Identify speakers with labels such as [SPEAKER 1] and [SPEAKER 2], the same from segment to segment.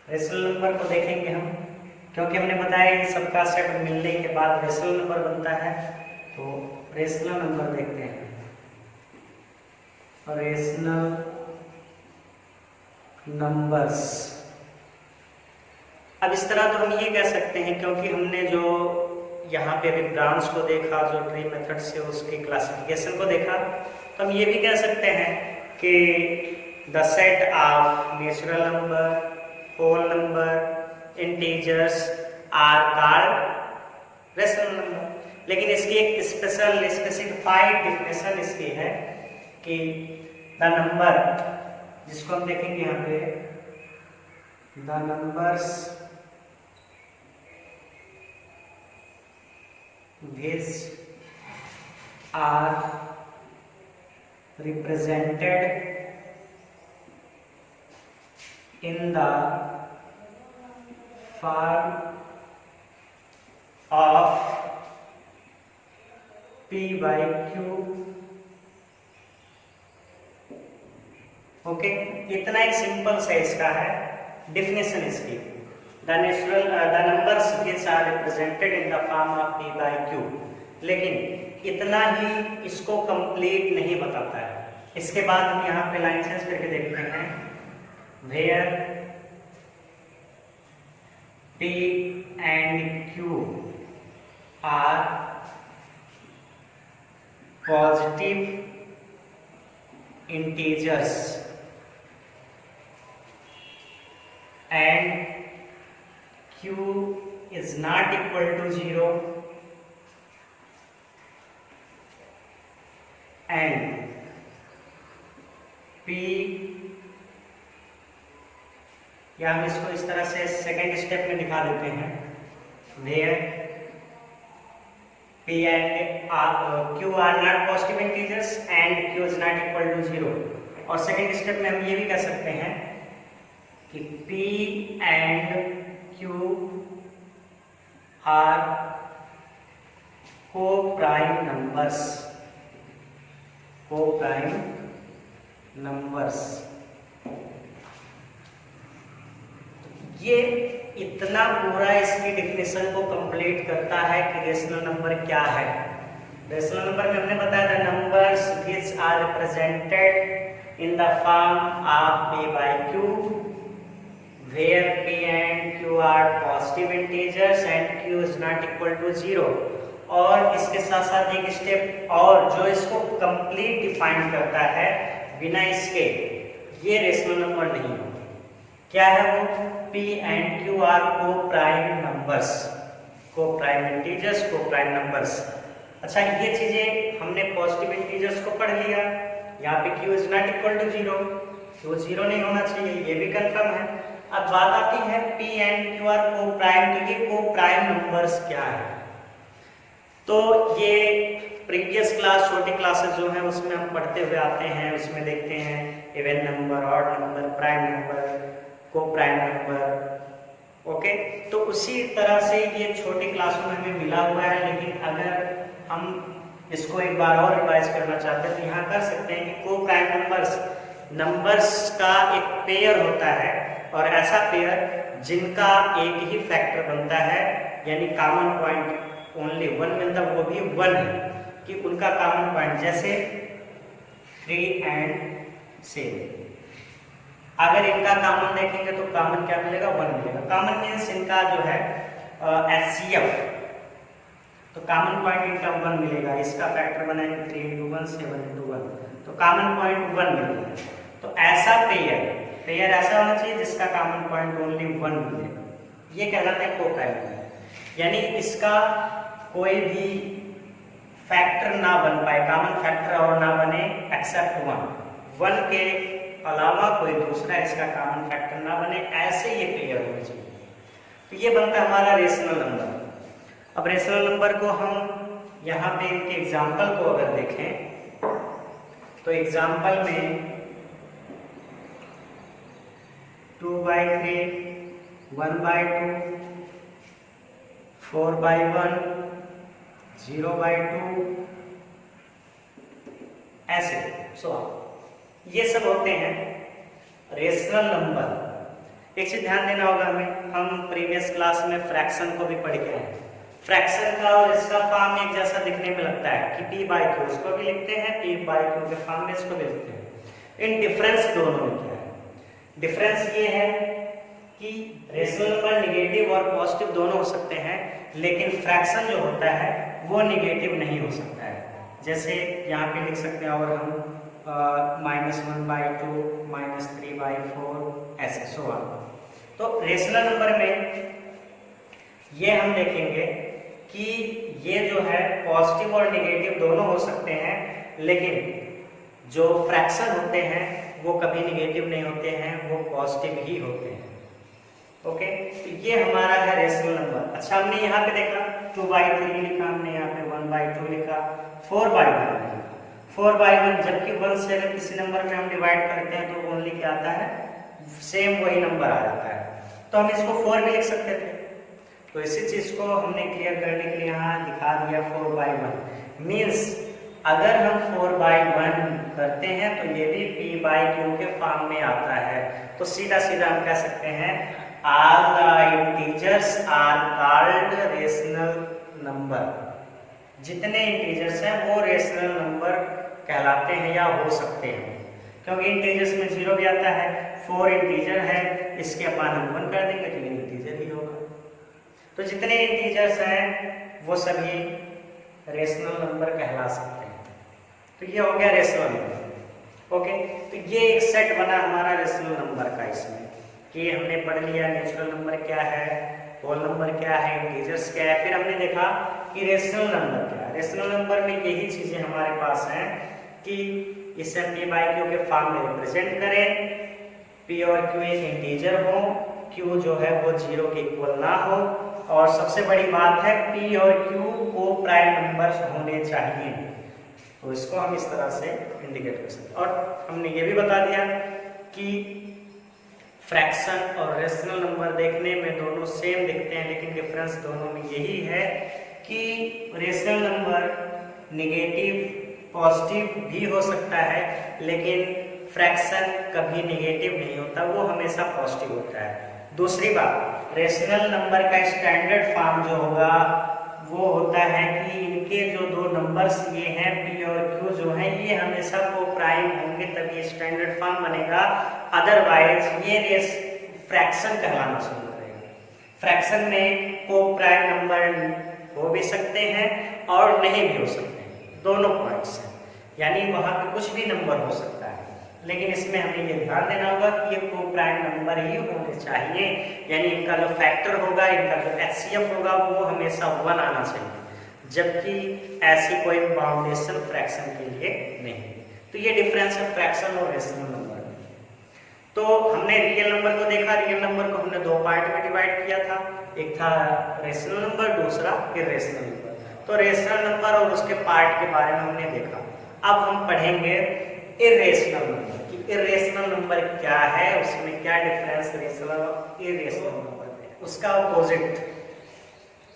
[SPEAKER 1] Rational number को देखेंगे हम, क्योंकि हमने बताया इन सबका सेट मिलने के बाद रेशनल नंबर बनता है। तो रेशनल नंबर देखते हैं। रेशनल नंबर्स, अब इस तरह तो हम ये कह सकते हैं, क्योंकि हमने जो यहाँ पे अभी ब्रांच को देखा, जो ट्री मेथड से उसकी क्लासिफिकेशन को देखा, तो हम ये भी कह सकते हैं कि the set of natural number, whole number, integers are called rational number. लेकिन इसकी एक स्पेशल स्पेसिफाइड डेफिनेशन इसकी है कि द नंबर, जिसको हम देखेंगे यहाँ पे, the numbers which are represented in the form of P by Q। Okay, इतना एक सिंपल सा इसका है डिफिनेशन इसकी। The numbers which are represented in the form of P by Q। लेकिन इतना ही इसको कंप्लीट नहीं बताता है। इसके बाद हम यहाँ पे लाइन चेंज करके देखते हैं, where P and Q are positive integers and Q is not equal to 0 and P, या हम इसको इस तरह से सेकेंड स्टेप में दिखा देते हैं, where P and Q are not positive integers and Q is not equal to 0। और सेकेंड स्टेप में हम ये भी कह सकते हैं कि P and Q are co-prime numbers, co-prime numbers। ये इतना पूरा इसकी डिफिनेशन को कंप्लीट करता है कि रेशनल नंबर क्या है। रेशनल नंबर में हमने बताया था numbers which are represented in the form of P by Q, where P and Q are positive integers and Q is not equal to 0। और इसके साथ साथ एक स्टेप और जो इसको कंप्लीट डिफाइन करता है, बिना इसके ये रेशनल नंबर नहीं हो। क्या है वो? P and Q are co-prime numbers, co-prime integers, co-prime numbers। अच्छा, ये चीजें हमने पॉजिटिव इंटीजर्स को पढ़ लिया। यहाँ पे Q is not equal to 0, Q 0 नहीं होना चाहिए, ये भी कंफर्म है। अब बात आती है P and Q are co-prime, तो ये co-prime numbers क्या है? तो ये प्रीवियस क्लास, छोटी क्लासेस जो हैं उसमें हम पढ़ते हुए आते हैं, उसमें देखते हैं even number, odd number, prime number, को प्राइम नंबर। ओके, तो उसी तरह से ये छोटी क्लासों में हमें मिला हुआ है। लेकिन अगर हम इसको एक बार और रिवाइज करना चाहते हैं तो यहाँ कर सकते हैं कि को प्राइम नंबर्स का एक पेयर होता है, और ऐसा पेयर जिनका एक ही फैक्टर बनता है, यानी कॉमन पॉइंट ओनली वन मिलता, वो भी वन है कि उनका कॉमन पॉइंट, जैसे 3 and 7। अगर इनका कॉमन देखेंगे तो कॉमन क्या मिलेगा? 1 मिलेगा। कॉमन मीन्स इनका जो है HCF, तो कॉमन पॉइंट इनका 1 मिलेगा। इसका फैक्टर बनाएंगे 3 into 1, 7 into 1, तो कॉमन पॉइंट 1 मिलेगा। तो ऐसा पेयर ऐसा होना चाहिए जिसका कॉमन पॉइंट ओनली 1 मिले, ये कहलाता है को-प्राइम। यानी इसका कोई भी फैक्टर ना बन पाए, कॉमन फैक्टर और ना बने एक्सेप्ट 1 के अलावा कोई दूसरा इसका कॉमन फैक्टर ना बने, ऐसे ये पेयर होना चाहिए। तो ये बनता है हमारा रेशनल नंबर। अब रेशनल नंबर को हम यहाँ पे इनके एग्जाम्पल को अगर देखें तो एग्जाम्पल में 2/3, 1/2, 4/1, 0/2, ऐसे ये सब होते हैं रेशनल नंबर। एक चीज ध्यान देना होगा हमें, हम प्रीवियस क्लास में फ्रैक्शन को भी पढ़ के आए। फ्रैक्शन का और इसका फॉर्म एक जैसा दिखने में लगता है कि p बाई क्यू, उसको भी लिखते हैं p बाई क्यू के फॉर्म में इसको भी लिखते हैं। इन डिफरेंस दोनों में क्या है? डिफरेंस ये है कि रेशनल नंबर निगेटिव और पॉजिटिव दोनों हो सकते हैं, लेकिन फ्रैक्शन जो होता है वो निगेटिव नहीं हो सकता है। जैसे यहाँ पे लिख सकते हैं, और हम -1/2 -3/4 ऐसे सो ऑन। तो रेशनल नंबर में ये हम देखेंगे कि ये जो है पॉजिटिव और निगेटिव दोनों हो सकते हैं, लेकिन जो फ्रैक्शन होते हैं वो कभी निगेटिव नहीं होते हैं, वो पॉजिटिव ही होते हैं। ओके, तो ये हमारा है रेशनल नंबर। अच्छा, हमने यहाँ पे देखा 2/3 लिखा, हमने यहाँ पे 1/2 लिखा, 4/1 लिखा। 4/1 जबकि 1 से अगर किसी नंबर में हम डिवाइड करते हैं तो ओनली क्या आता है, सेम वही नंबर आ जाता है। तो हम इसको 4 भी लिख सकते थे। तो इसी चीज को हमने क्लियर करने के लिए यहाँ दिखा दिया 4/1 मीन्स अगर हम 4/1 करते हैं तो ये भी p/q के फॉर्म में आता है। तो सीधा सीधा हम कह सकते हैं all the integers are called rational number। जितने इंटीजर्स हैं वो रेशनल नंबर कहलाते हैं या हो सकते हैं, क्योंकि इंटीजर्स में 0 भी आता है। 4 इंटीजर है, इसके अपन हम 1 कर देंगे तो ये इंटीजर ही होगा। तो जितने इंटीजर्स हैं वो सभी रेशनल नंबर कहला सकते हैं। तो ये हो गया रेशनल नंबर। ओके, तो ये एक सेट बना हमारा रेशनल नंबर का, इसमें कि हमने पढ़ लिया नेचुरल नंबर क्या है, होल नंबर क्या है, इंटीजर्स क्या है, फिर हमने देखा कि रेशनल नंबर क्या है। रेशनल नंबर में यही चीजें हमारे पास हैं कि इसे p/q के फॉर्म में रिप्रेजेंट करें, p और q एक इंटीजर हो, q जो है वो 0 के इक्वल ना हो, और सबसे बड़ी बात है p और q को प्राइम नंबर्स होने चाहिए। तो इसको हम इस तरह से इंडिकेट कर सकते हैं। और हमने ये भी बता दिया कि फ्रैक्शन और रेशनल नंबर देखने में दोनों सेम दिखते हैं, लेकिन डिफरेंस दोनों में यही है कि रेशनल नंबर निगेटिव पॉजिटिव भी हो सकता है, लेकिन फ्रैक्शन कभी निगेटिव नहीं होता, वो हमेशा पॉजिटिव होता है। दूसरी बात, रेशनल नंबर का स्टैंडर्ड फॉर्म जो होगा वो होता है कि इनके जो दो नंबर्स ये हैं p और q जो है ये हमेशा को प्राइम होंगे, तभी स्टैंडर्ड फॉर्म बनेगा। अदरवाइज ये फ्रैक्शन कहलाना शुरू करेगा। फ्रैक्शन में को प्राइम नंबर हो भी सकते हैं और नहीं भी हो सकते हैं, दोनों पॉइंट्स हैं, यानी वहां पे कुछ भी नंबर हो सकता है, लेकिन इसमें हमें ये ध्यान देना होगा कि ये को प्राइम नंबर ही होने चाहिए, यानी इनका जो फैक्टर होगा, इनका जो HCF होगा वो हमेशा 1 आना चाहिए, जबकि ऐसी कोई बाउंडेशन फ्रैक्शन के लिए नहीं। तो ये डिफरेंस है फ्रैक्शन और रेशनल नंबर में। तो हमने रियल नंबर को देखा, रियल नंबर को हमने 2 पार्ट में डिवाइड किया था, एक था रेशनल नंबर, दूसरा इर्रेशनल नंबर। तो रेशनल नंबर और उसके पार्ट के बारे में हमने देखा। अब हम पढ़ेंगे इर्रेशनल नंबर कि इर्रेशनल नंबर क्या है, उसमें क्या डिफरेंस रेशनल और इर्रेशनल नंबर में, उसका अपोजिट।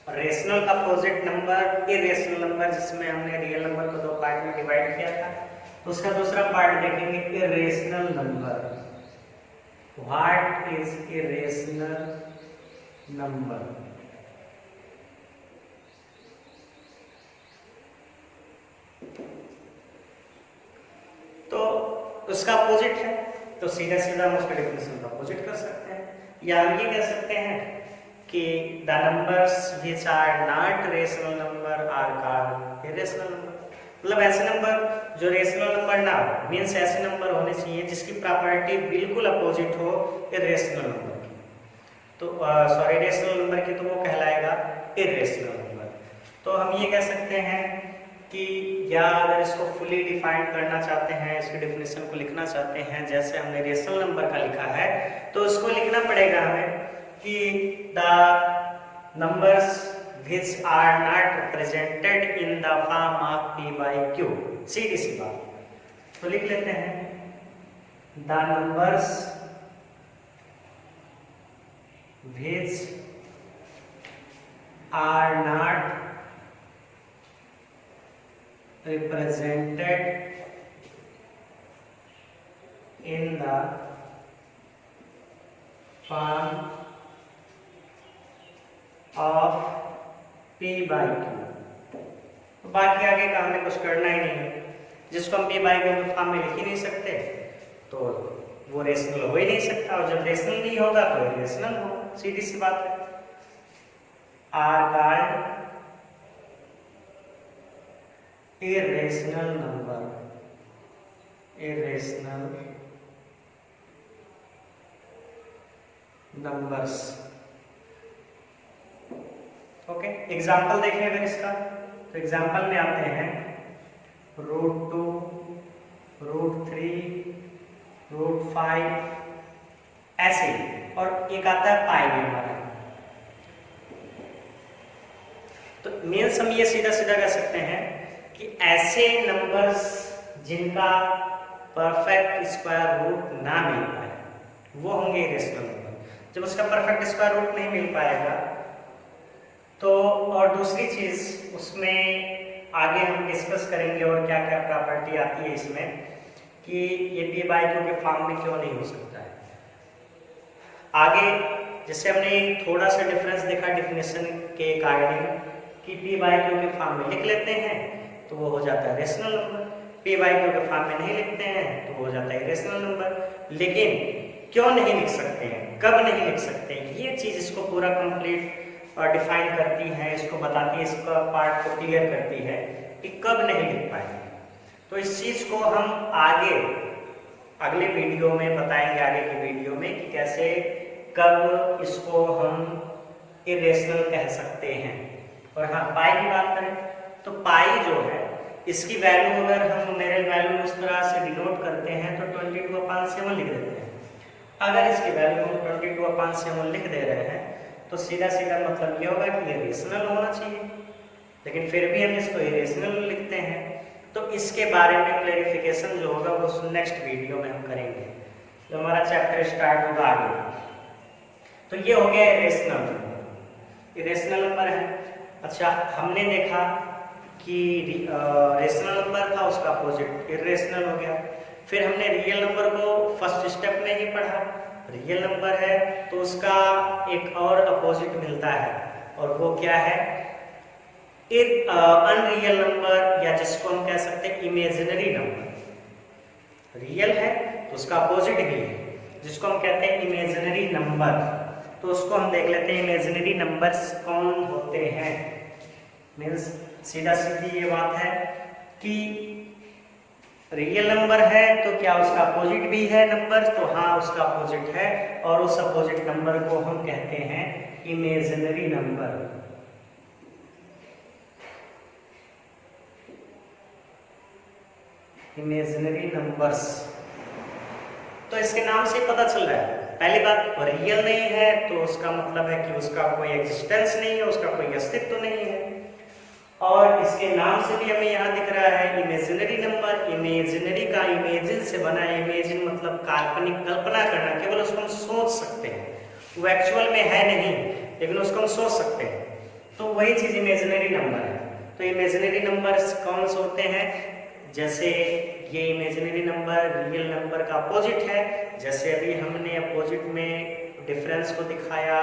[SPEAKER 1] रेशनल का अपोजिट नंबर इर्रेशनल नंबर, जिसमें हमने रियल नंबर को 2 पार्ट में डिवाइड किया था। तो उसका दूसरा पार्ट देखेंगे irrational number. What is irrational number? तो उसका अपोजिट है, तो सीधा सीधा हम उसका डेफिनेशन का अपोजिट कर सकते हैं, या हम ये कह सकते हैं कि the numbers which are not rational number are called irrational number. मतलब ऐसे नंबर जो रेशनल नंबर ना हो, मीन्स ऐसे नंबर होने चाहिए जिसकी प्रॉपर्टी बिल्कुल अपोजिट हो इर्रेशनल नंबर की। तो सॉरी रेशनल नंबर की, तो वो कहलाएगा इर्रेशनल नंबर। तो हम ये कह सकते हैं कि या अगर इसको फुली डिफाइन करना चाहते हैं, इसके डेफिनेशन को लिखना चाहते हैं जैसे हमने रेशनल नंबर का लिखा है, तो इसको लिखना पड़ेगा हमें कि the numbers which are not represented in the form of p/q। सीधी सी बात, तो लिख लेते हैं the numbers which are not represented in the form of p by Q. तो बाकी आगे का हमें कुछ करना ही नहीं है, जिसको हम p बाई क्यू के फॉर्म में लिख ही नहीं सकते तो वो रेशनल हो ही नहीं सकता, और जब रेशनल नहीं होगा तो इरेशनल होगा, सीधी सी बात है। Are called irrational number, irrational numbers. Okay, example देखें अगर इसका, तो एग्जाम्पल में आते हैं √2, √3, √5 ऐसे, और एक आता है पाई भी हमारा। तो मीन्स हम ये सीधा सीधा कह सकते हैं कि ऐसे नंबर्स जिनका परफेक्ट स्क्वायर रूट ना मिल पाए वो होंगे इरेशनल नंबर। जब उसका परफेक्ट स्क्वायर रूट नहीं मिल पाएगा तो, और दूसरी चीज उसमें आगे हम डिस्कस करेंगे और क्या क्या प्रॉपर्टी आती है इसमें कि ये p बाई क्यू के फॉर्म में क्यों नहीं हो सकता है। आगे जैसे हमने थोड़ा सा डिफरेंस देखा डेफिनेशन के अकॉर्डिंग कि p बाई क्यू के फॉर्म में लिख लेते हैं तो वो हो जाता है rational number, p by Q के फॉर्म में नहीं लिखते हैं तो वो हो जाता है इरेशनल नंबर। लेकिन क्यों नहीं लिख सकते हैं, कब नहीं लिख सकते हैं, ये चीज इसको पूरा कंप्लीट और डिफाइन करती है, इसको बताती है, इसका पार्ट को क्लियर करती है कि कब नहीं लिख पाएंगे। तो इस चीज को हम आगे अगले वीडियो में बताएंगे, आगे की वीडियो में कि कैसे कब इसको हम इरेशनल कह सकते हैं। और हाँ, पाई की बात करें तो पाई जो है इसकी वैल्यू अगर हम न्यूमेरिकल वैल्यू इस तरह से डिनोट करते हैं तो 22/7 लिख देते हैं। अगर इसकी वैल्यू हम 22/7 लिख दे रहे हैं तो सीधा सीधा मतलब ये होगा कि ये रेशनल होना चाहिए, लेकिन फिर भी हम इसको इरेशनल लिखते हैं। तो इसके बारे में क्लैरिफिकेशन जो होगा वो नेक्स्ट वीडियो में हम करेंगे, जो हमारा चैप्टर स्टार्ट होगा आगे। तो ये हो गया इरेशनल नंबर, इरेशनल नंबर है। अच्छा, हमने देखा कि रेशनल नंबर था, उसका अपोजिट इरेशनल हो गया। फिर हमने रियल नंबर को फर्स्ट स्टेप में ही पढ़ा, रियल नंबर है तो उसका एक और अपोजिट मिलता है, और वो क्या है, अनरियल नंबर, या जिसको हम कह सकते हैं इमेजिनरी नंबर। रियल है तो उसका अपोजिट भी है, जिसको हम कहते हैं इमेजिनरी नंबर। तो उसको हम देख लेते हैं इमेजिनरी नंबर्स कौन होते हैं। मीन्स सीधा सीधी ये बात है कि रियल नंबर है तो क्या उसका अपोजिट भी है नंबर, तो हाँ उसका अपोजिट है, और उस अपोजिट नंबर को हम कहते हैं इमेजिनरी नंबर। Imaginary numbers. तो इसके नाम से पता चल रहा है, पहली बात रियल नहीं है तो उसका मतलब है कि उसका कोई एग्जिस्टेंस नहीं है, उसका कोई अस्तित्व नहीं है। और इसके नाम से भी हमें यहाँ दिख रहा है इमेजिनरी नंबर। इमेजिनरी का इमेजिन से बना है, इमेजिन मतलब काल्पनिक, कल्पना करना, केवल उसको हम सोच सकते हैं, वो एक्चुअल में है नहीं लेकिन उसको हम सोच सकते हैं, तो वही चीज इमेजिनरी नंबर है। तो इमेजिनरी नंबर्स कौन से होते हैं, जैसे ये इमेजिनरी नंबर रियल नंबर का अपोजिट है, जैसे अभी हमने अपोजिट में डिफरेंस को दिखाया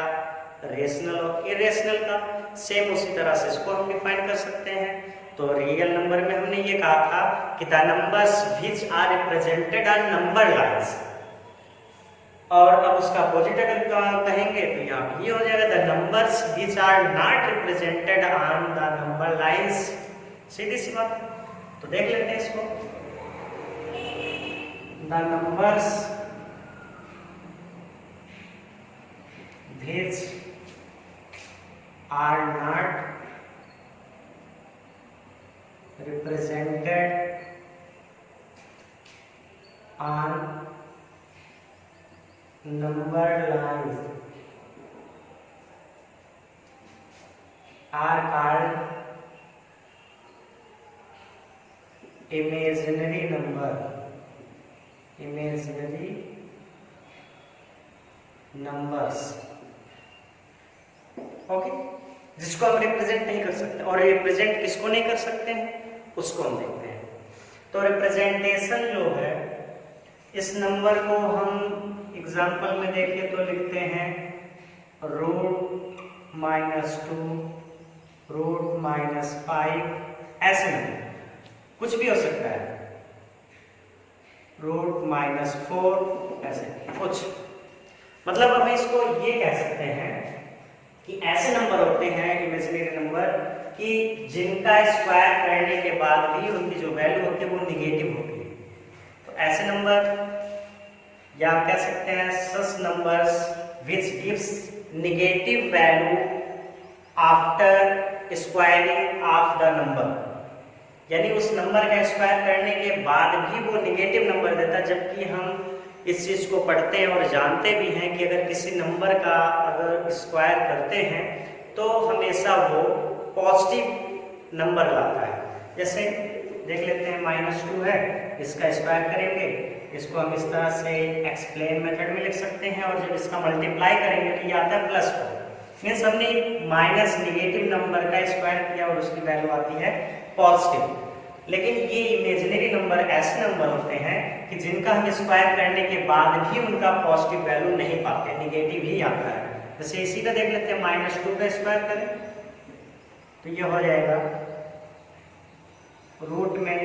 [SPEAKER 1] रेशनल और इरेशनल का, सेम उसी तरह से इसको हम डिफाइन कर सकते हैं। तो रियल नंबर में हमने ये कहा था कि the numbers which are represented on number lines, और अब उसका अपोजिट अगर कहेंगे तो यहाँ ये हो जाएगा the numbers which are not represented on the number lines. सीधी सी बात, तो देख लेते हैं इसको। The numbers which are not represented on number lines are called imaginary number, imaginary numbers। Okay, जिसको हम रिप्रेजेंट नहीं कर सकते, और रिप्रेजेंट किसको नहीं कर सकते हैं उसको हम देखते हैं। तो रिप्रेजेंटेशन जो है, इस नंबर को हम एग्जाम्पल में देखिए तो लिखते हैं √-2, √-5, ऐसे नहीं, कुछ भी हो सकता है, √-4, ऐसे कुछ। मतलब हम इसको ये कह सकते हैं कि ऐसे नंबर होते हैं इमेजिनरी नंबर कि जिनका स्क्वायर करने के बाद भी उनकी जो वैल्यू होती है वो निगेटिव होती है। तो ऐसे नंबर, या आप कह सकते हैं such numbers which gives negative value after squaring of the number, यानी उस नंबर का स्क्वायर करने के बाद भी वो नेगेटिव नंबर देता है, जबकि हम इस चीज को पढ़ते हैं और जानते भी हैं कि अगर किसी नंबर का अगर स्क्वायर करते हैं तो हमेशा वो पॉजिटिव नंबर लाता है। जैसे देख लेते हैं -2 है, इसका स्क्वायर करेंगे, इसको हम इस तरह से एक्सप्लेन मेथड में लिख सकते हैं, और जब इसका मल्टीप्लाई करेंगे तो ये आता है +4। मीन्स हमने माइनस नेगेटिव नंबर का स्क्वायर किया और उसकी वैल्यू आती है पॉजिटिव। लेकिन ये इमेजिनरी नंबर ऐसे नंबर होते हैं कि जिनका हम स्क्वायर करने के बाद भी उनका पॉजिटिव वैल्यू नहीं पाते, नेगेटिव ही आता है। जैसे इसी का देख लेते हैं, -2 का स्क्वायर करें तो ये हो जाएगा रूट में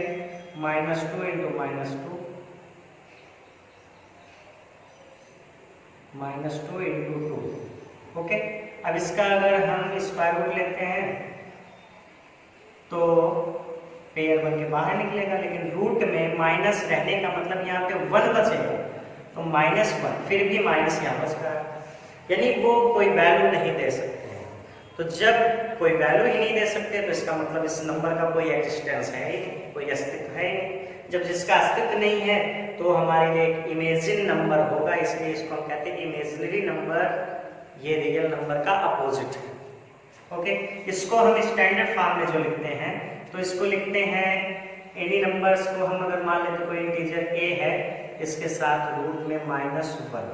[SPEAKER 1] -2 इंटू -2, -2 इंटू 2। ओके, अब इसका अगर हम स्क्वायर रूट लेते हैं तो पेयर बन के बाहर निकलेगा, लेकिन रूट में माइनस रहने का मतलब यहाँ पे 1 बचेगा, तो -1, फिर भी माइनस यहाँ बच रहा है, यानी वो कोई वैल्यू नहीं दे सकते हैं। तो जब कोई वैल्यू ही नहीं दे सकते तो इसका मतलब इस नंबर का कोई एग्जिस्टेंस है ही, कोई अस्तित्व है ही। जब जिसका अस्तित्व नहीं है तो हमारे लिए एक इमेजिन नंबर होगा, इसलिए इसको हम कहते हैं इमेजिनरी नंबर। ये रियल नंबर का अपोजिट है। ओके, इसको हम स्टैंडर्ड फॉर्म में जो लिखते हैं तो इसको लिखते हैं, एनी नंबर्स को हम अगर मान लें तो कोई इंटीजर a है, इसके साथ रूट में -1,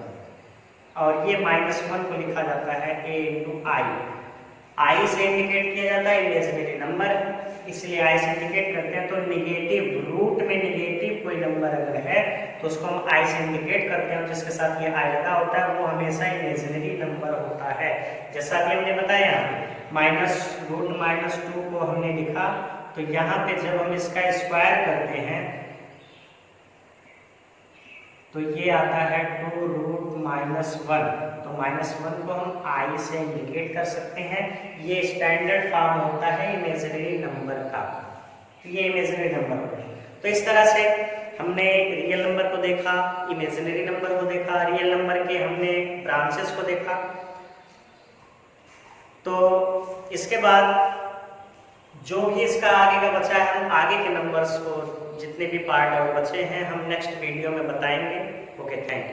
[SPEAKER 1] और ये -1 को लिखा जाता है a इंटू आई से इंडिकेट किया जाता है इमेजिनरी नंबर, इसलिए आई से इंडिकेट करते हैं। तो निगेटिव, रूट में निगेटिव कोई नंबर अगर है तो उसको हम आई से इंडिकेट करते हैं, जिसके साथ ये आई लगा होता है वो हमेशा इमेजिनरी नंबर होता है। जैसा कि हमने बताया, -√-2 को हमने लिखा, तो यहाँ पे जब हम इसका स्क्वायर करते हैं तो ये आता है 2√-1, तो -1 को हम आई से इंडिकेट कर सकते हैं। ये स्टैंडर्ड फॉर्म होता है इमेजिनरी नंबर का, तो ये इमेजिनरी नंबर होता है। तो इस तरह से हमने रियल नंबर को देखा, इमेजिनरी नंबर को देखा, रियल नंबर के हमने ब्रांचेस को देखा। तो इसके बाद जो भी इसका आगे का बचा है, हम आगे के नंबर्स को जितने भी पार्ट और बचे हैं हम नेक्स्ट वीडियो में बताएंगे। Okay, thank you.